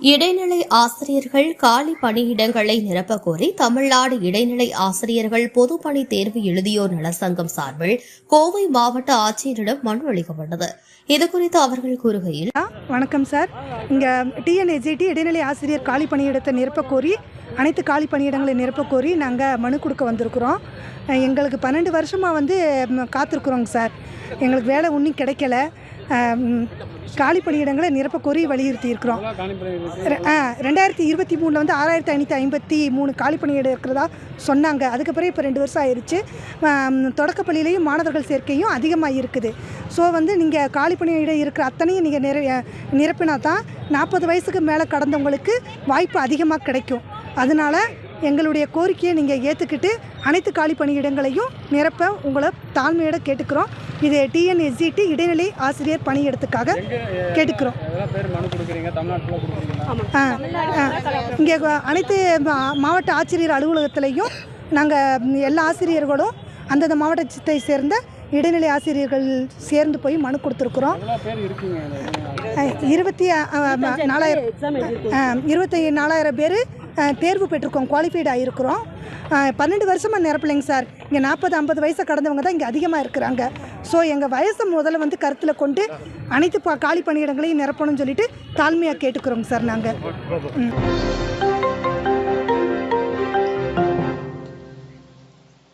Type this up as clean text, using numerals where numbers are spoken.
இடைநிலை ஆசிரியர்கள் காலி பணியிடங்களை நிரப்பக் கோரி தமிழ்நாடு இடைநிலை ஆசிரியர்கள் பொதுப்பணி தேர்வு எழுதியோர் நலசங்கம் சார்பில் கோவை மாவட்ட ஆட்சியரிடம் மனு அளிக்கப்பட்டது. இதுகுறித்து அவர்கள் கூறுகையில், வணக்கம் சார், இங்கே டிஎன்எஸ்ஜிடி இடைநிலை ஆசிரியர் காலி பணியிடத்தை நிரப்பக் கோரி அனைத்து காலி பணியிடங்களை நிரப்பக் கோரி நாங்கள் மனு கொடுக்க வந்திருக்கிறோம். எங்களுக்கு 12 வருஷமாக காத்திருக்குறோங்க சார். எங்களுக்கு வேலை ஒன்றும் கிடைக்கல. காலி பணியிடங்களை நிரப்பக் கோரி வலியுறுத்தி இருக்கிறோம். 2023 6553 காலி பணியிடம் இருக்கிறதா சொன்னாங்க. அதுக்கப்புறம் இப்போ 2 வருஷம் ஆயிடுச்சு. தொடக்கப்பள்ளியிலையும் மாணவர்கள் சேர்க்கையும் அதிகமாக இருக்குது. ஸோ நீங்கள் காலி பணியிடம் இருக்கிற அத்தனையும் நீங்கள் நிரப்பினா தான் 40 வயசுக்கு மேலே கடந்தவங்களுக்கு வாய்ப்பு அதிகமாக கிடைக்கும். அதனால் எங்களுடைய கோரிக்கையை நீங்கள் ஏற்றுக்கிட்டு அனைத்து காலி பணியிடங்களையும் நிரப்ப உங்களை தாழ்மையோட கேட்டுக்கிறோம். இது டிஎன்எஸ்ஜிடி இடைநிலை ஆசிரியர் பணியிடத்துக்காக கேட்டுக்கிறோம். இங்கே அனைத்து மாவட்ட ஆட்சியர் அலுவலகத்திலையும் நாங்கள் எல்லா ஆசிரியர்களும் அந்தந்த மாவட்டத்தை சேர்ந்த இடைநிலை ஆசிரியர்கள் சேர்ந்து போய் மனு கொடுத்துருக்குறோம். 24,000 பேர் தேர்வு பெற்றிருக்கோம், குவாலிஃபைடு ஆகிருக்கிறோம். 12 வருஷமாக நிரப்பலைங்க சார். இங்கே 40-50 வயசை கடந்தவங்க தான் இங்கே அதிகமாக இருக்கிறாங்க. ஸோ எங்கள் வயசை முதல்ல கருத்தில் கொண்டு அனைத்து காலி பணியிடங்களையும் நிரப்பணும்னு சொல்லிட்டு தாழ்மையாக கேட்டுக்கிறோங்க சார் நாங்கள்.